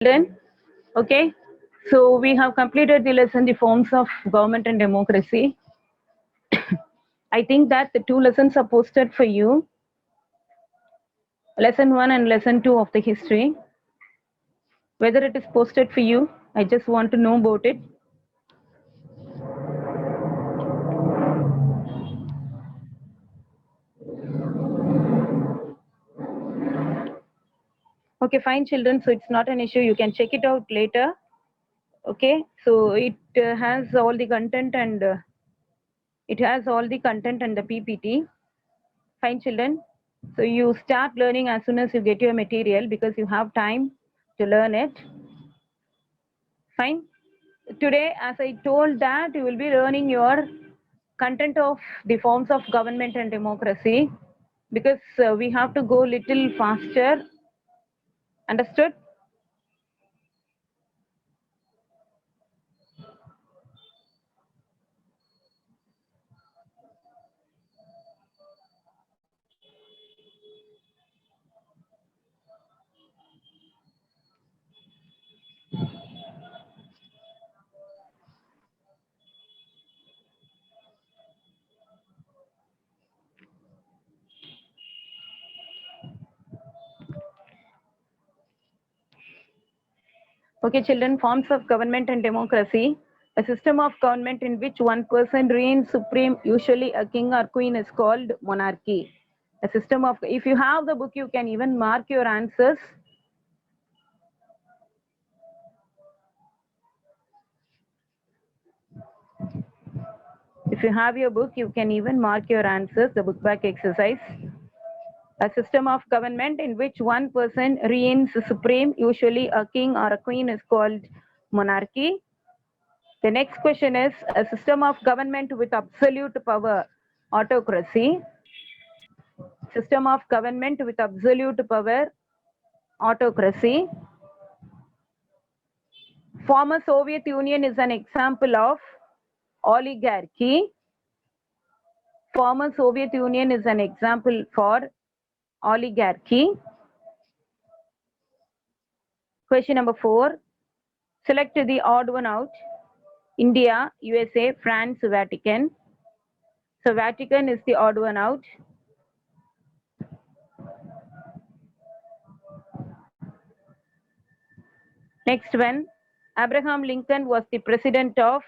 Children, okay, so we have completed the lesson, the forms of government and democracy. I think that the two lessons are posted for you, lesson 1 and lesson 2 of the history. Whether it is posted for you, I just want to know about it. Okay, fine, children, so it's not an issue, you can check it out later. Okay, so it has all the content and the PPT. Fine, children. So you start learning as soon as you get your material because you have time to learn it. Fine. Today, as I told that you will be learning your content of the forms of government and democracy because we have to go little faster. Understood? Okay, children, forms of government and democracy. A system of government in which one person reigns supreme, usually a king or queen, is called monarchy. A system of, if you have the book, you can even mark your answers. If you have your book, you can even mark your answers, the book back exercise. A system of government in which one person reigns supreme, usually a king or a queen, is called monarchy. The next question is a system of government with absolute power, autocracy. System of government with absolute power, autocracy. Former Soviet Union is an example of oligarchy. Former Soviet Union is an example for oligarchy. Question number 4. Select the odd one out. India, USA, France, Vatican. So Vatican is the odd one out. Next one. Abraham Lincoln was the president of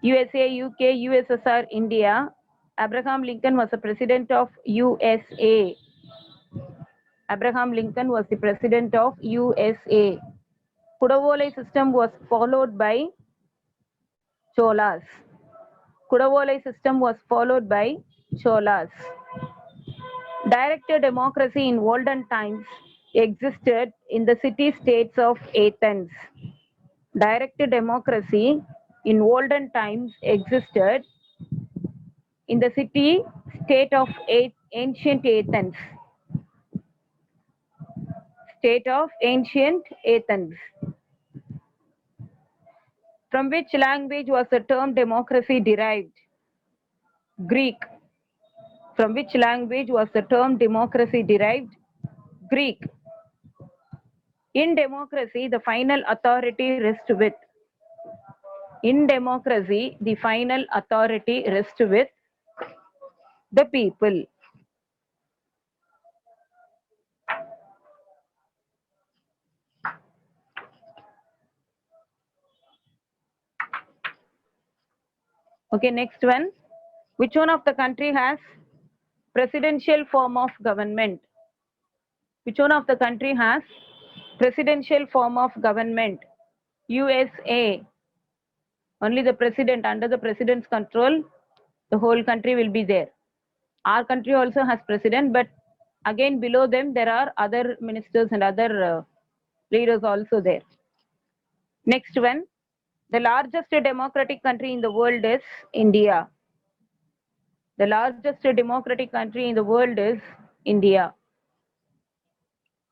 USA, UK, USSR, India. Abraham Lincoln was the president of USA. Abraham Lincoln was the president of USA. Kudavolai system was followed by Cholas. Kudavolai system was followed by Cholas. Direct democracy in olden times existed in the city-states of Athens. Direct democracy in olden times existed in the city-state of ancient Athens. State of ancient Athens. From which language was the term democracy derived? Greek. From which language was the term democracy derived? Greek. In democracy, the final authority rests with. In democracy, the final authority rests with the people. Okay, next one. Which one of the country has presidential form of government? Which one of the country has presidential form of government? USA. Only the president, under the president's control, the whole country will be there. Our country also has president, but again below them there are other ministers and other leaders also there. Next one. The largest democratic country in the world is India. The largest democratic country in the world is India.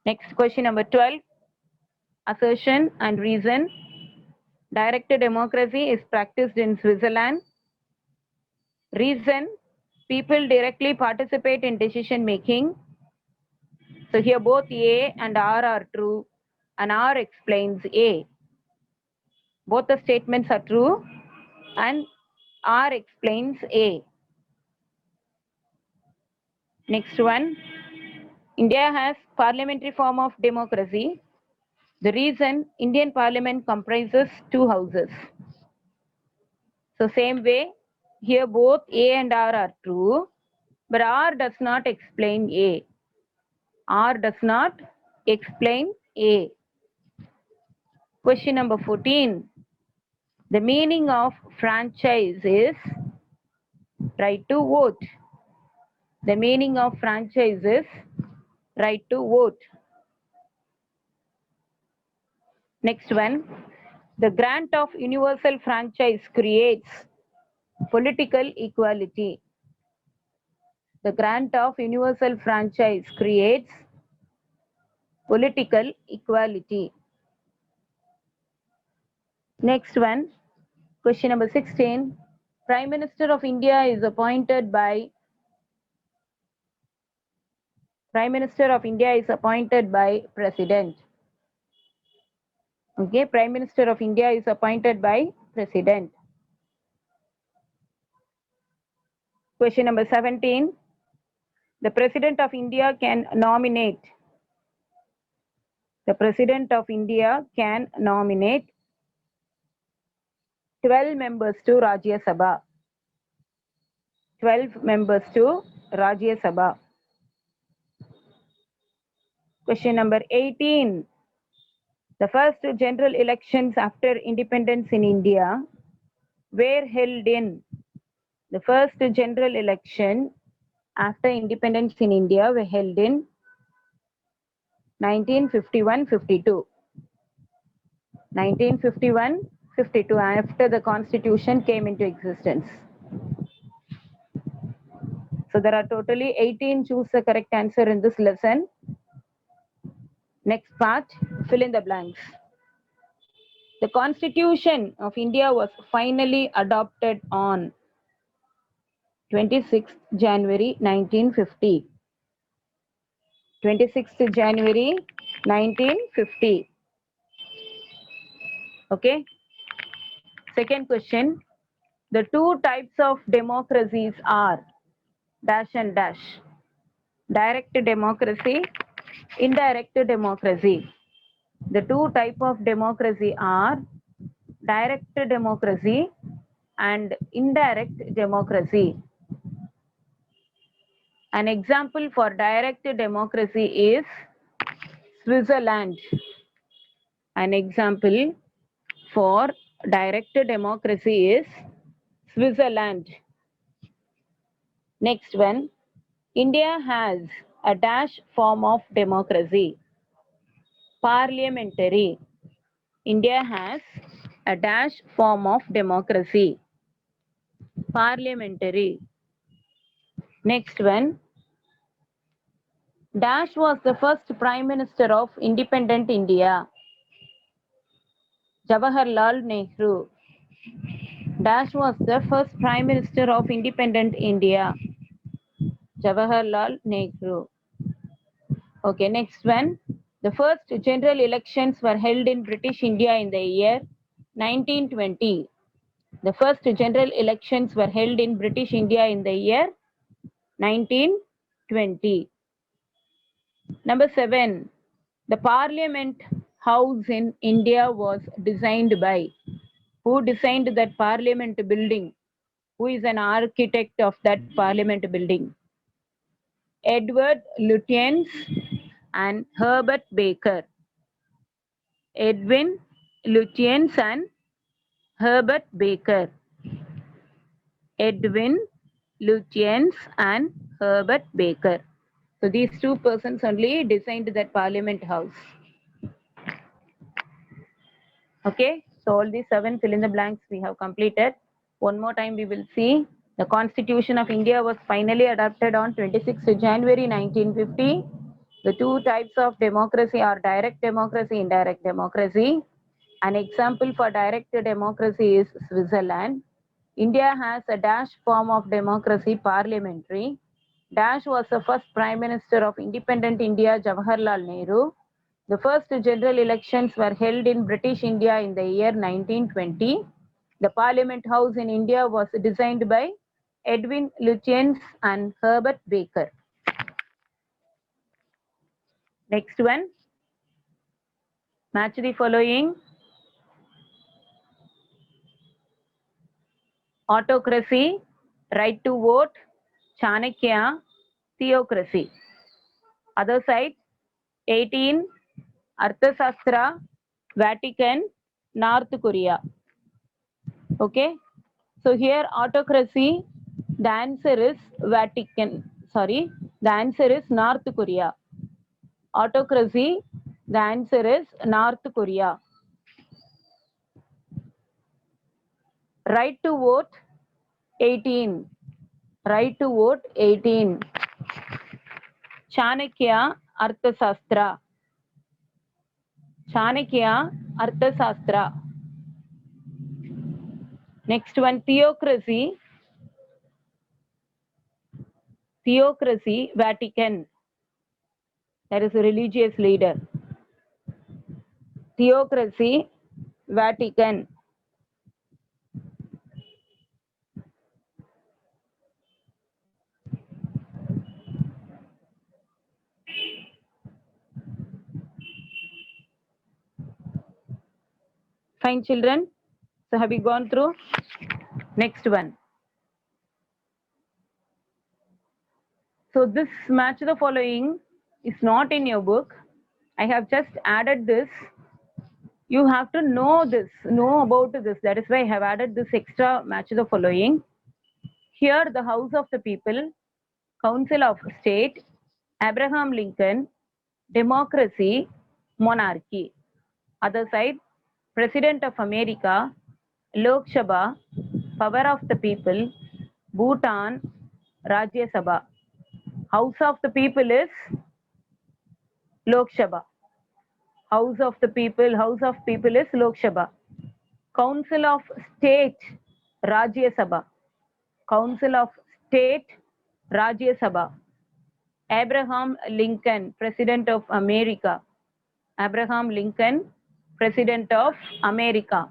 Next question number 12. Assertion and reason. Direct democracy is practiced in Switzerland. Reason. People directly participate in decision making. So here both A and R are true. and R explains A. Both the statements are true and R explains A. Next one, India has parliamentary form of democracy. The reason Indian parliament comprises two houses. So same way, here both A and R are true, but R does not explain A. R does not explain A. Question number 14. The meaning of franchise is right to vote. The meaning of franchise is right to vote. Next one. The grant of universal franchise creates political equality. The grant of universal franchise creates political equality. Next one, question number 16. Prime Minister of India is appointed by President. Okay, Prime Minister of India is appointed by President. Question number 17. The President of India can nominate. The President of India can nominate 12 members to Rajya Sabha. 12 members to Rajya Sabha. Question number 18. The first general elections after independence in India were held in. The first general election after independence in India were held in 1951-52. 1951-52, after the constitution came into existence. So there are totally 18. Choose the correct answer in this lesson. Next part, fill in the blanks. The Constitution of India was finally adopted on 26th January 1950. 26th January 1950. Okay. Second question. The two types of democracies are dash and dash. Direct democracy, indirect democracy. The two types of democracy are direct democracy and indirect democracy. An example for direct democracy is Switzerland. An example for direct democracy is Switzerland. Next one, India has a dash form of democracy. Parliamentary. India has a dash form of democracy. Parliamentary. Next one, dash was the first Prime Minister of independent India. Jawaharlal Nehru. Dash was the first Prime Minister of independent India. Jawaharlal Nehru. Okay, next one. The first general elections were held in British India in the year 1920. The first general elections were held in British India in the year 1920. Number 7. The Parliament House in India was designed by. Who designed that Parliament building? Who is an architect of that Parliament building? Edward Lutyens and Herbert Baker. Edwin Lutyens and Herbert Baker. Edwin Lutyens and Herbert Baker. So these two persons only designed that Parliament House. Okay, so all these 7 fill in the blanks we have completed. One more time we will see. The Constitution of India was finally adopted on 26th January 1950. The two types of democracy are direct democracy, indirect democracy. An example for direct democracy is Switzerland. India has a dash form of democracy, parliamentary. Dash was the first Prime Minister of independent India, Jawaharlal Nehru. The first general elections were held in British India in the year 1920. The Parliament House in India was designed by Edwin Lutyens and Herbert Baker. Next one, match the following. Autocracy, right to vote, Chanakya, theocracy. Other side, 18, Arthashastra, Vatican, North Korea. Okay, so here autocracy, the answer is Vatican. Sorry, the answer is North Korea. Autocracy, the answer is North Korea. Right to vote, 18. Right to vote, 18. Chanakya, Arthashastra. Chanakya, Arthashastra. Next one, theocracy. Theocracy, Vatican. That is a religious leader. Theocracy, Vatican. Fine, children. So have you gone through? Next one. So this match the following is not in your book. I have just added this. You have to know this, know about this. That is why I have added this extra match the following. Here the House of the People, Council of State, Abraham Lincoln, democracy, monarchy. Other side, President of America, Lok Sabha, power of the people, Bhutan, Rajya Sabha. House of the People is Lok Sabha. House of the People is Lok Sabha. Council of State, Rajya Sabha. Council of State, Rajya Sabha. Abraham Lincoln, President of America. Abraham Lincoln, President of America.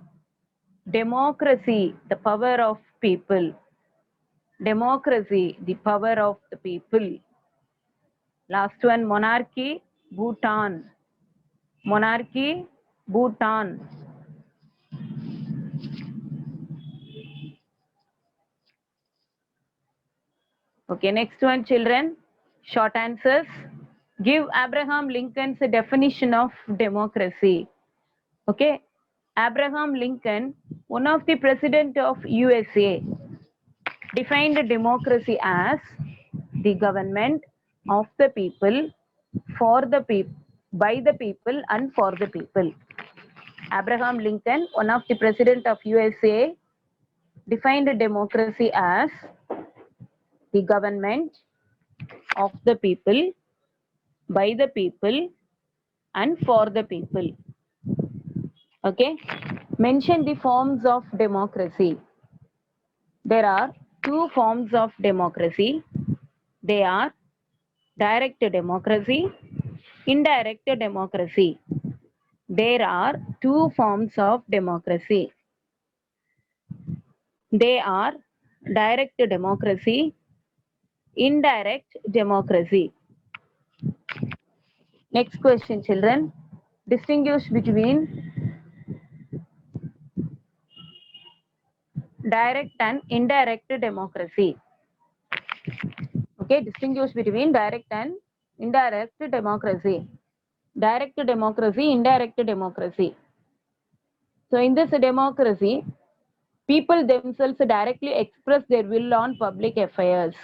Democracy, the power of people. Democracy, the power of the people. Last one, monarchy, Bhutan. Monarchy, Bhutan. Okay, next one, children. Short answers. Give Abraham Lincoln's definition of democracy. Okay, Abraham Lincoln, one of the president of USA, defined democracy as the government of the people, for the people, by the people and for the people. Abraham Lincoln, one of the president of USA, defined democracy as the government of the people, by the people and for the people. Okay, mention the forms of democracy. There are two forms of democracy. They are direct democracy, indirect democracy. There are two forms of democracy. They are direct democracy, indirect democracy. Next question, children. Distinguish between direct and indirect democracy. Okay, distinguish between direct and indirect democracy. Direct democracy, indirect democracy. So in this democracy, people themselves directly express their will on public affairs.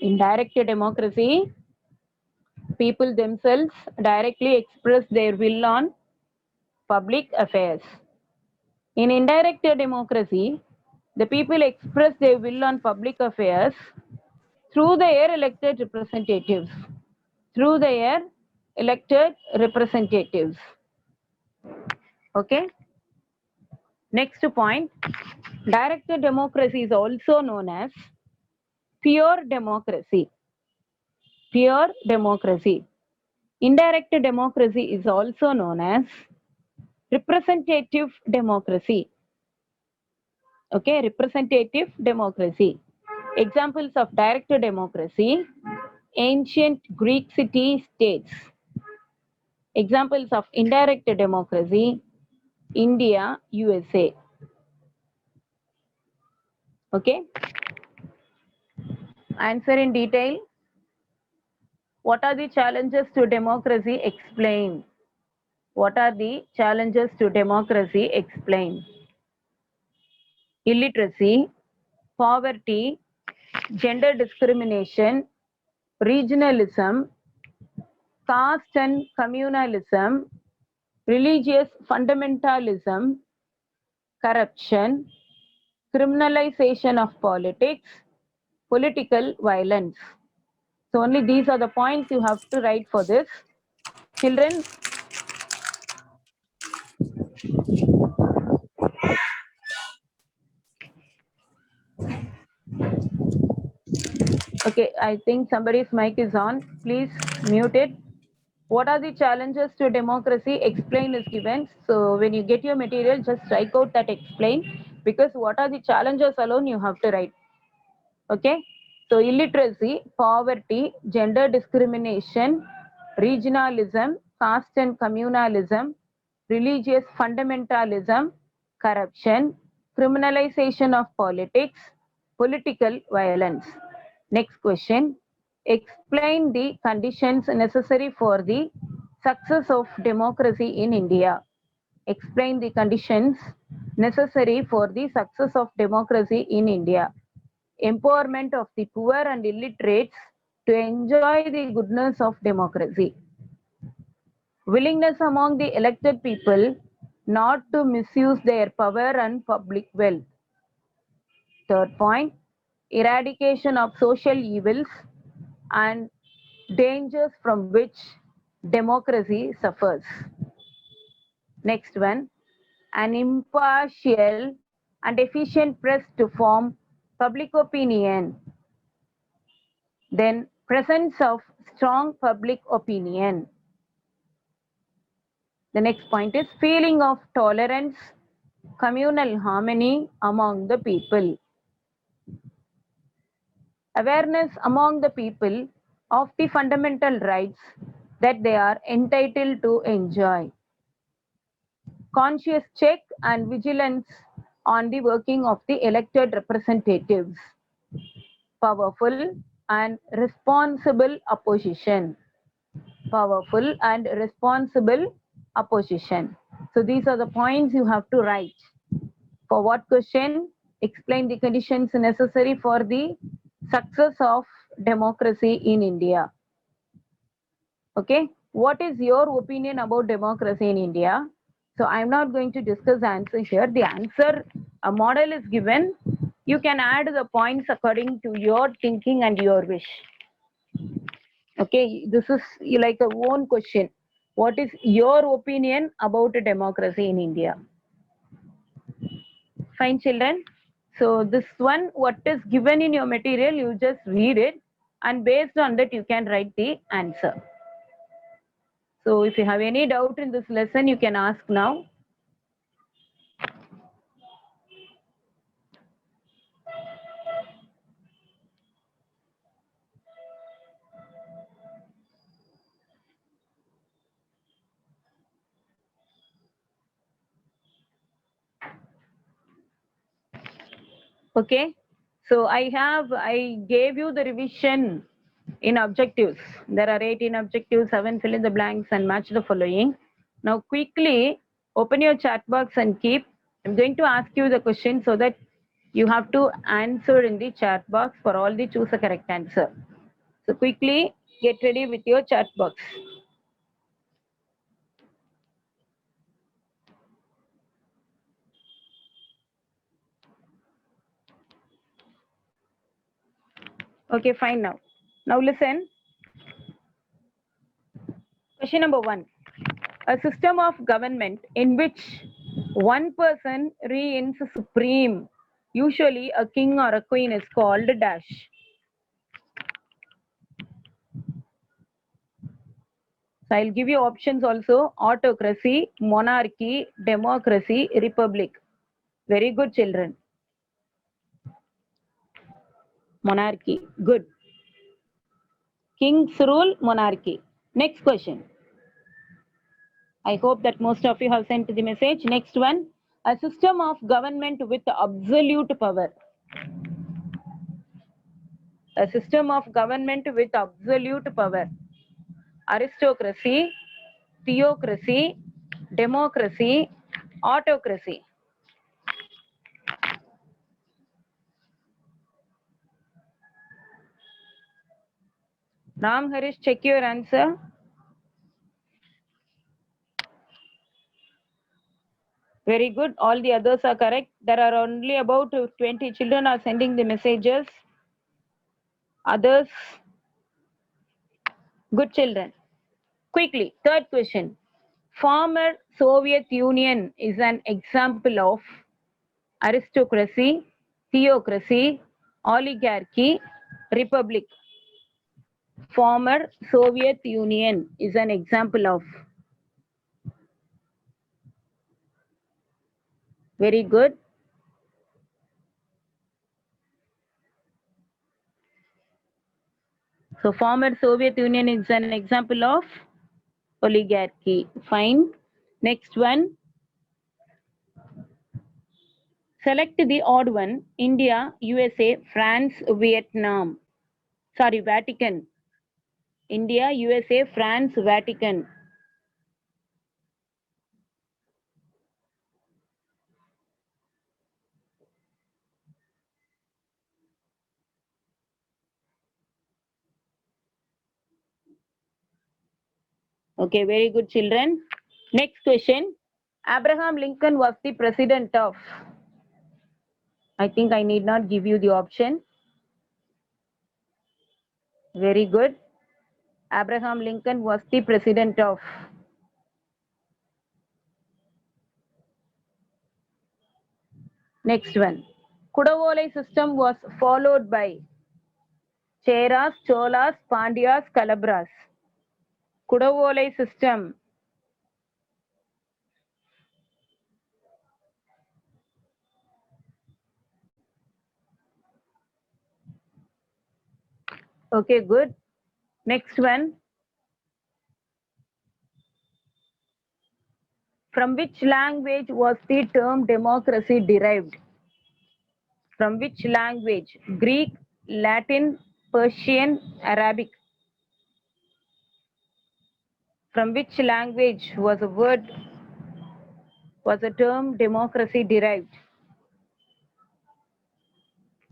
In direct democracy, people themselves directly express their will on public affairs. In indirect democracy, the people express their will on public affairs through their elected representatives. Through their elected representatives. Okay. Next point, direct democracy is also known as pure democracy. Pure democracy. Indirect democracy is also known as representative democracy. Okay, representative democracy. Examples of direct democracy: ancient Greek city-states. Examples of indirect democracy: India, USA. Okay. Answer in detail. What are the challenges to democracy? Explain. What are the challenges to democracy? Explain. Illiteracy, poverty, gender discrimination, regionalism, caste and communalism, religious fundamentalism, corruption, criminalization of politics, political violence. So only these are the points you have to write for this. Children, okay, I think somebody's mic is on. Please mute it. What are the challenges to democracy? Explain is given. So when you get your material, just strike out that explain, because what are the challenges alone you have to write. Okay. So illiteracy, poverty, gender discrimination, regionalism, caste and communalism, religious fundamentalism, corruption, criminalization of politics, political violence. Next question. Explain the conditions necessary for the success of democracy in India. Explain the conditions necessary for the success of democracy in India. Empowerment of the poor and illiterates to enjoy the goodness of democracy. Willingness among the elected people not to misuse their power and public wealth. Third point, eradication of social evils and dangers from which democracy suffers. Next one, an impartial and efficient press to form public opinion. Then presence of strong public opinion. The next point is feeling of tolerance, communal harmony among the people. Awareness among the people of the fundamental rights that they are entitled to enjoy. Conscious check and vigilance on the working of the elected representatives. Powerful and responsible opposition. Powerful and responsible opposition. So these are the points you have to write. For what question? Explain the conditions necessary for the success of democracy in India. Okay, what is your opinion about democracy in India? So I'm not going to discuss the answer here. The answer, a model is given. You can add the points according to your thinking and your wish. Okay, this is like a own question. What is your opinion about democracy in India? Fine, children. So this one, what is given in your material, you just read it, and based on that, you can write the answer. So if you have any doubt in this lesson, you can ask now. Okay. So I gave you the revision in objectives. There are 18 objectives, 7 fill in the blanks and match the following. Now quickly open your chat box and keep. I'm going to ask you the question so that you have to answer in the chat box for all the choose a correct answer. So quickly get ready with your chat box. Okay, fine now. Now listen. Question number 1. A system of government in which one person reigns supreme, usually a king or a queen, is called dash. So I'll give you options also: autocracy, monarchy, democracy, republic. Very good, children. Monarchy. Good. King's rule, monarchy. Next question. I hope that most of you have sent the message. Next one. A system of government with absolute power. A system of government with absolute power. Aristocracy, theocracy, democracy, autocracy. Ram Harish, check your answer. Very good. All the others are correct. There are only about 20 children are sending the messages. Others, good children. Quickly, third question. Former Soviet Union is an example of aristocracy, theocracy, oligarchy, republic. Former Soviet Union is an example of. Very good. So former Soviet Union is an example of oligarchy. Fine. Next one. Select the odd one. India, USA, France, Vietnam. Sorry, Vatican. India, USA, France, Vatican. Okay, very good, children. Next question. Abraham Lincoln was the president of. I think I need not give you the option. Very good. Abraham Lincoln was the president of. Next one. Kudavolai system was followed by Cheras, Cholas, Pandyas, Kalabras. Kudavolai system. Okay, good. Next one. From which language was the term democracy derived? From which language? Greek, Latin, Persian, Arabic. From which language was a term democracy derived?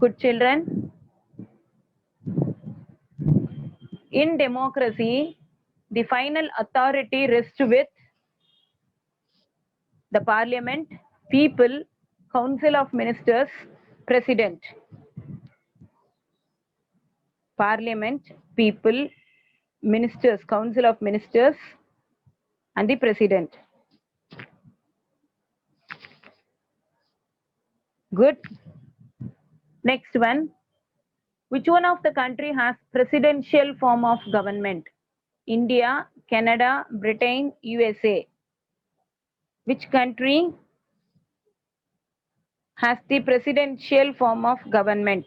Good children. In democracy, the final authority rests with the parliament, people, council of ministers, president. Parliament, people, ministers, council of ministers, and the president. Good. Next one. Which one of the country has presidential form of government? India, Canada, Britain, USA. Which country has the presidential form of government?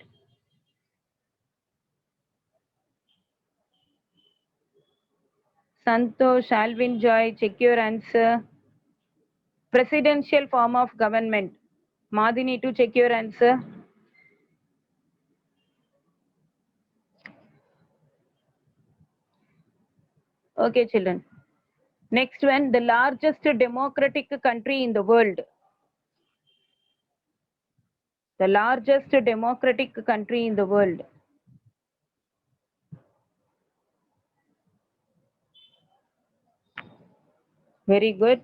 Santosh, Alvin Joy, check your answer. Presidential form of government. Madhini, to check your answer. Okay, children. Next one, the largest democratic country in the world. The largest democratic country in the world. Very good.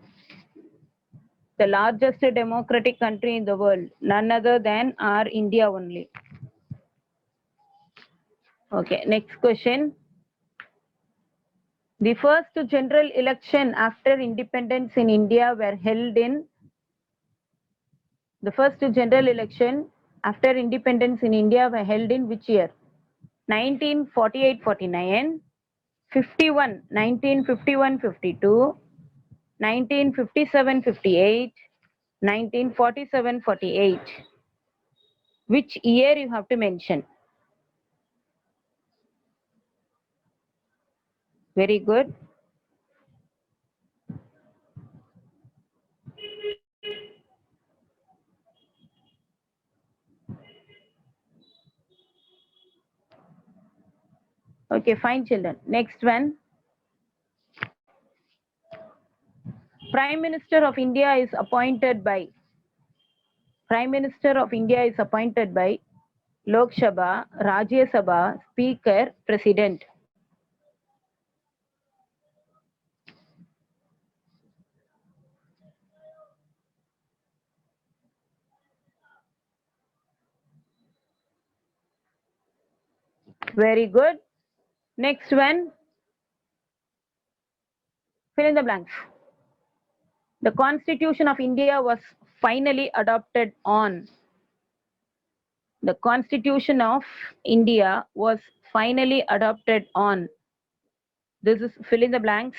The largest democratic country in the world, none other than our India only. Okay, next question. The first general election after independence in India were held in. The first general election after independence in India were held in which year? 1948-49, 51, 1951-52, 1957-58, 1947-48. Which year you have to mention? Very good. Okay, fine children. Next one. Prime Minister of India is appointed by Lok Sabha, Rajya Sabha, Speaker, President. Very good. Next one. Fill in the blanks. The Constitution of India was finally adopted on. The Constitution of India was finally adopted on. This is fill in the blanks.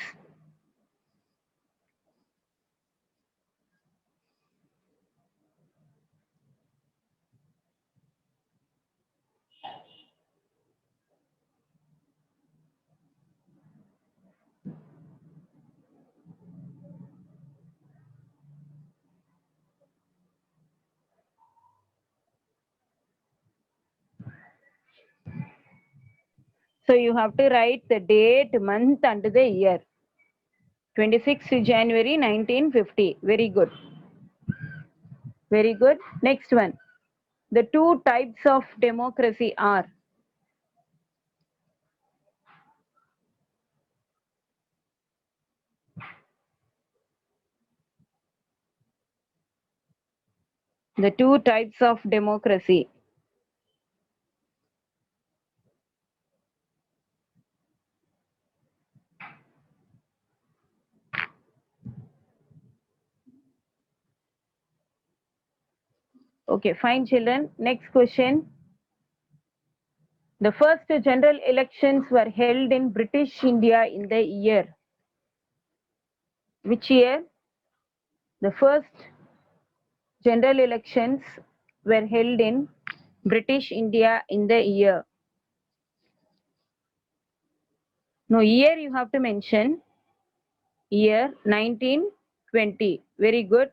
So you have to write the date, month and the year. 26th January 1950. Very good. Very good. Next one. The two types of democracy are the two types of democracy. Okay, fine children. Next question. The first general elections were held in British India in the year. Which year? The first general elections were held in British India in the year. No, year you have to mention. Year 1920. Very good.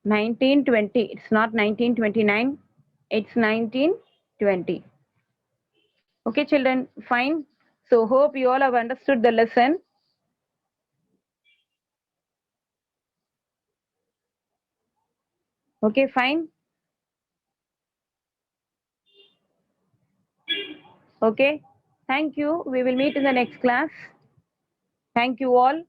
1920. It's not 1929. It's 1920. Okay, children, fine. So hope you all have understood the lesson. Okay, fine. Okay. Thank you. We will meet in the next class. Thank you all.